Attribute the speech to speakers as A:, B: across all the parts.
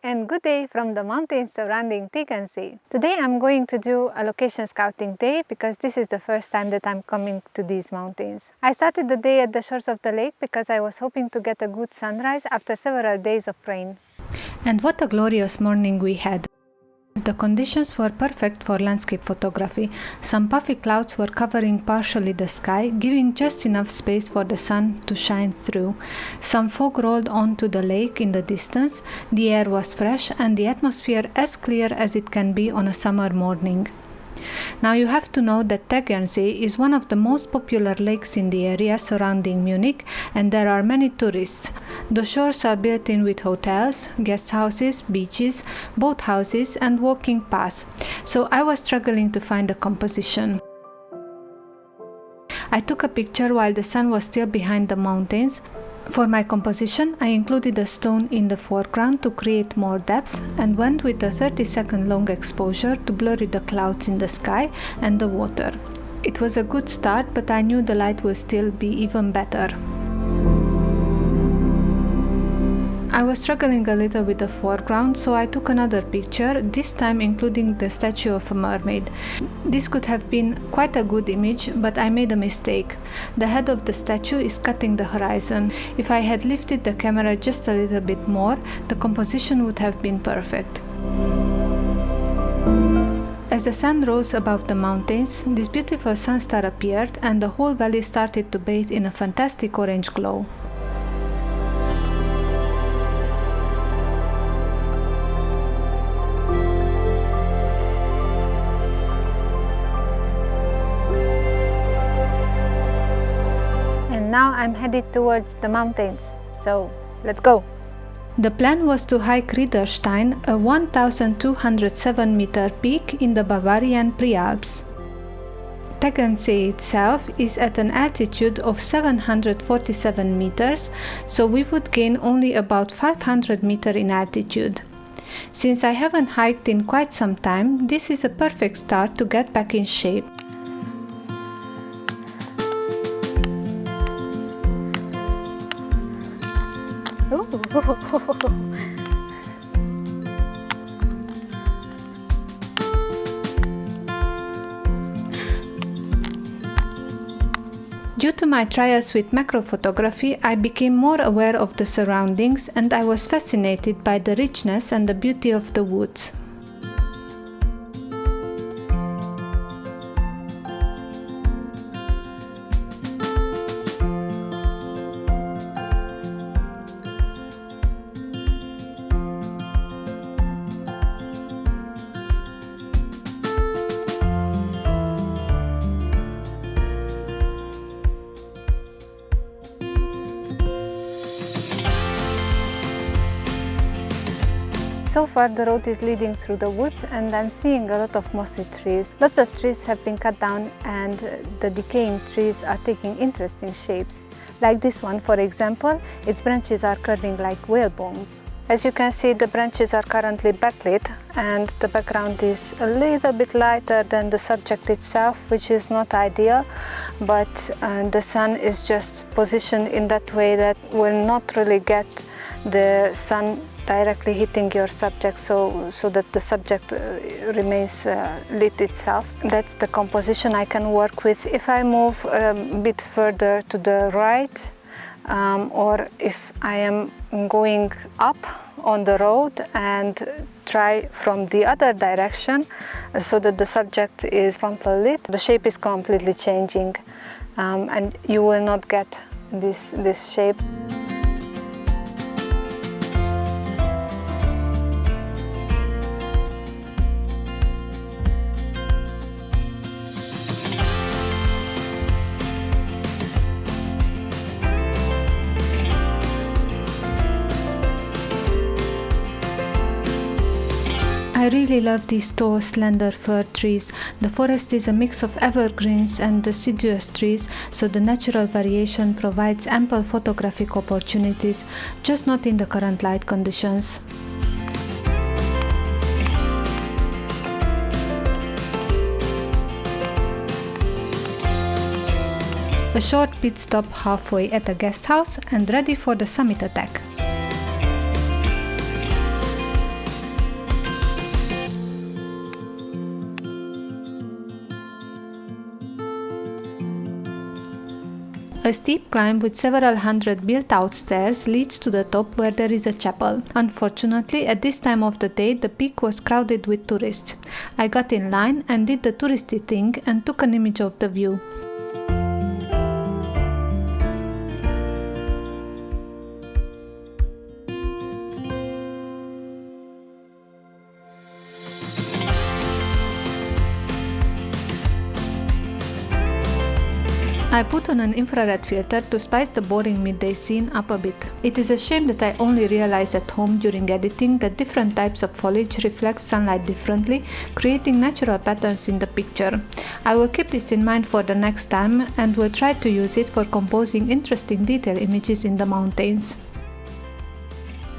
A: and good day from the mountains surrounding Tegernsee. Today I'm going to do a location scouting day because this is the first time that I'm coming to these mountains. I started the day at the shores of the lake because I was hoping to get a good sunrise after several days of rain.
B: And what a glorious morning we had! The conditions were perfect for landscape photography. Some puffy clouds were covering partially the sky, giving just enough space for the sun to shine through. Some fog rolled onto the lake in the distance, the air was fresh and the atmosphere as clear as it can be on a summer morning. Now you have to know that Tegernsee is one of the most popular lakes in the area surrounding Munich, and there are many tourists. The shores are built in with hotels, guest houses, beaches, boathouses and walking paths, so I was struggling to find a composition. I took a picture while the sun was still behind the mountains. For my composition, I included a stone in the foreground to create more depth and went with a 30-second long exposure to blur the clouds in the sky and the water. It was a good start, but I knew the light would still be even better. I was struggling a little with the foreground, so I took another picture, this time including the statue of a mermaid. This could have been quite a good image, but I made a mistake. The head of the statue is cutting the horizon. If I had lifted the camera just a little bit more, the composition would have been perfect. As the sun rose above the mountains, this beautiful sunstar appeared and the whole valley started to bathe in a fantastic orange glow.
A: Now I'm headed towards the mountains, so let's go!
B: The plan was to hike Riederstein, a 1,207-meter peak in the Bavarian Prealps. Tegernsee itself is at an altitude of 747 meters, so we would gain only about 500 meters in altitude. Since I haven't hiked in quite some time, this is a perfect start to get back in shape. Due to my trials with macro photography, I became more aware of the surroundings and I was fascinated by the richness and the beauty of the woods.
A: So far the road is leading through the woods and I'm seeing a lot of mossy trees. Lots of trees have been cut down and the decaying trees are taking interesting shapes. Like this one, for example, its branches are curving like whalebones. As you can see, the branches are currently backlit and the background is a little bit lighter than the subject itself, which is not ideal, but the sun is just positioned in that way that will not really get the sun directly hitting your subject so that the subject remains lit itself. That's the composition I can work with. If I move a bit further to the right or if I am going up on the road and try from the other direction so that the subject is frontal lit, the shape is completely changing and you will not get this shape.
B: I really love these tall, slender fir trees. The forest is a mix of evergreens and deciduous trees, so the natural variation provides ample photographic opportunities, just not in the current light conditions. A short pit stop halfway at a guest house and ready for the summit attack. A steep climb with several hundred built-out stairs leads to the top where there is a chapel. Unfortunately, at this time of the day, the peak was crowded with tourists. I got in line and did the touristy thing and took an image of the view. I put on an infrared filter to spice the boring midday scene up a bit. It is a shame that I only realized at home during editing that different types of foliage reflect sunlight differently, creating natural patterns in the picture. I will keep this in mind for the next time and will try to use it for composing interesting detail images in the mountains.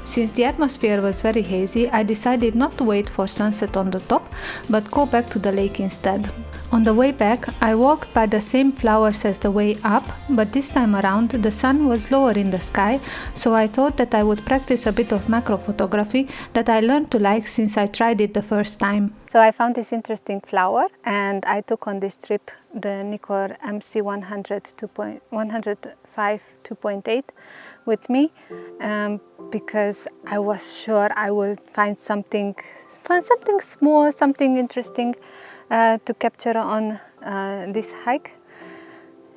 B: Since the atmosphere was very hazy, I decided not to wait for sunset on the top, but go back to the lake instead. On the way back, I walked by the same flowers as the way up, but this time around the sun was lower in the sky, so I thought that I would practice a bit of macro photography that I learned to like since I tried it the first time.
A: So I found this interesting flower and I took on this trip the Nikkor MC100 105 2.8 with me because I was sure I would find something small, something interesting to capture on this hike.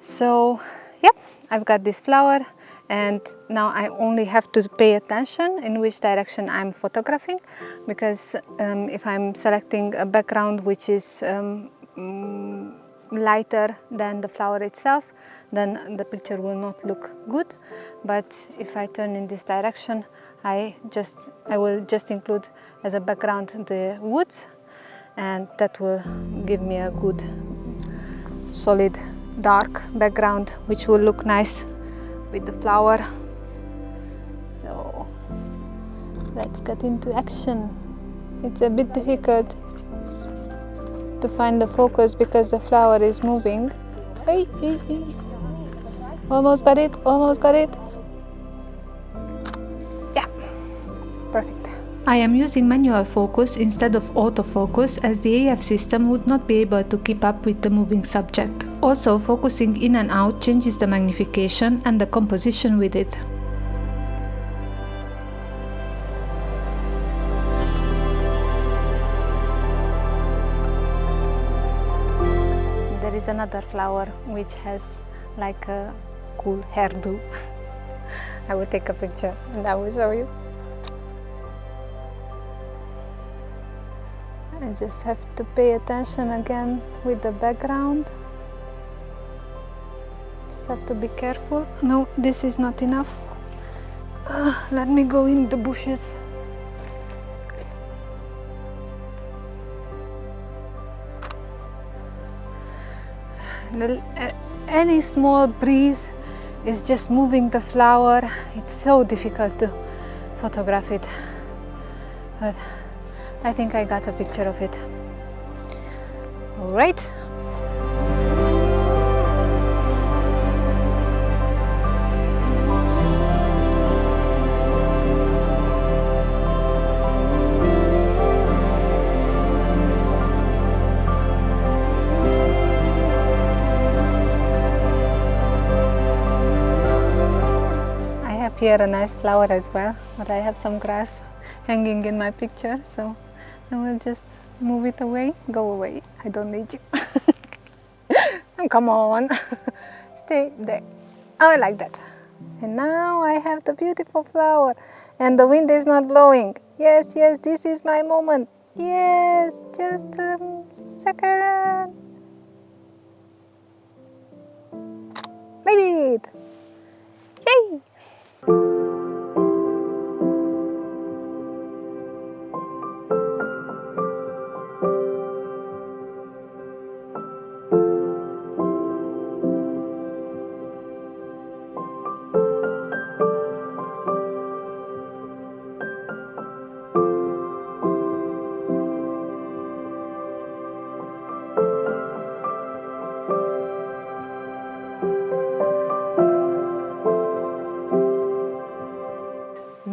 A: So yep, I've got this flower and now I only have to pay attention in which direction I'm photographing, because if I'm selecting a background which is lighter than the flower itself, then the picture will not look good. But if I turn in this direction, I will just include as a background the woods, and that will give me a good solid dark background which will look nice with the flower. So let's get into action. It's a bit difficult to find the focus because the flower is moving. Hey. Almost got it, yeah, perfect.
B: I am using manual focus instead of autofocus as the AF system would not be able to keep up with the moving subject. Also, focusing in and out changes the magnification and the composition with it.
A: There is another flower which has like a cool hairdo. I will take a picture and I will show you. I just have to pay attention again with the background. Just have to be careful. No, this is not enough. Let me go in the bushes. Any small breeze is just moving the flower. It's so difficult to photograph it, but I think I got a picture of it. All right. I have here a nice flower as well, but I have some grass hanging in my picture, so I will just move it away. Go away, I don't need you. Come on, stay there. Oh, like that. And now I have the beautiful flower and the wind is not blowing. Yes, this is my moment. Yes, just a second. Made it! Yay!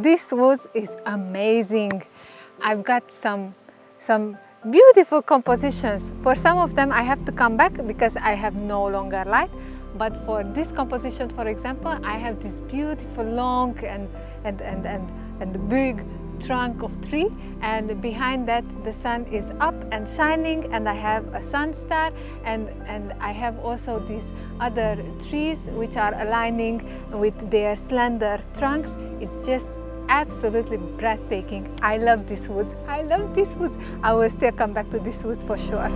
A: This woods is amazing. I've got some beautiful compositions. For some of them I have to come back because I have no longer light, But for this composition, for example, I have this beautiful long and big trunk of tree, and behind that the sun is up and shining, and I have a sun star, and I have also these other trees which are aligning with their slender trunks. It's just absolutely breathtaking. I love these woods. I love these woods. I will still come back to these woods for sure.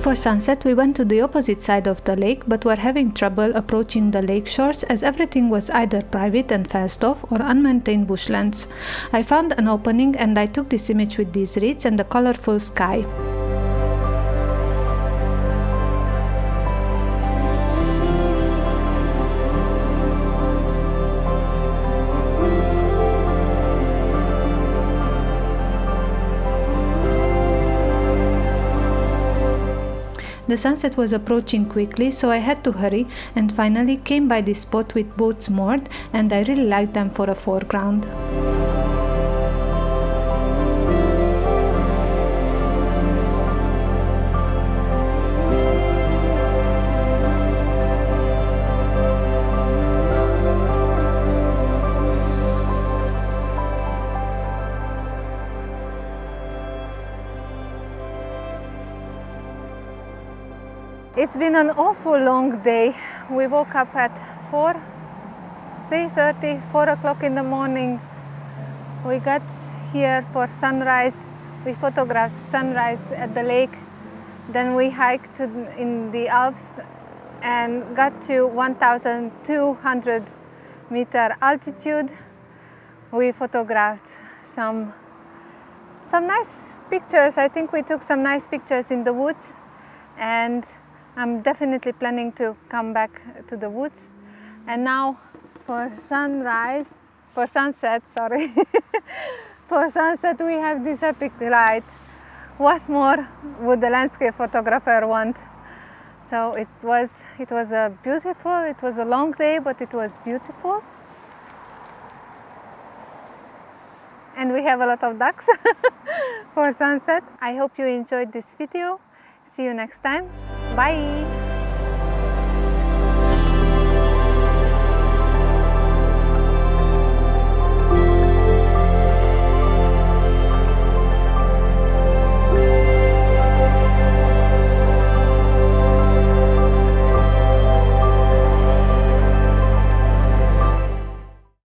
B: For sunset, we went to the opposite side of the lake, but were having trouble approaching the lake shores as everything was either private and fenced off or unmaintained bushlands. I found an opening and I took this image with these reeds and the colorful sky. The sunset was approaching quickly, so I had to hurry and finally came by this spot with boats moored, and I really liked them for a foreground.
A: It's been an awful long day. We woke up at 3:30, 4 o'clock in the morning. We got here for sunrise. We photographed sunrise at the lake. Then we hiked in the Alps and got to 1,200 meter altitude. We photographed some nice pictures. I think we took some nice pictures in the woods, and I'm definitely planning to come back to the woods. And now for sunset, for sunset we have this epic light. What more would the landscape photographer want? So it was a long day, but it was beautiful. And we have a lot of ducks for sunset. I hope you enjoyed this video. See you next time. Bye!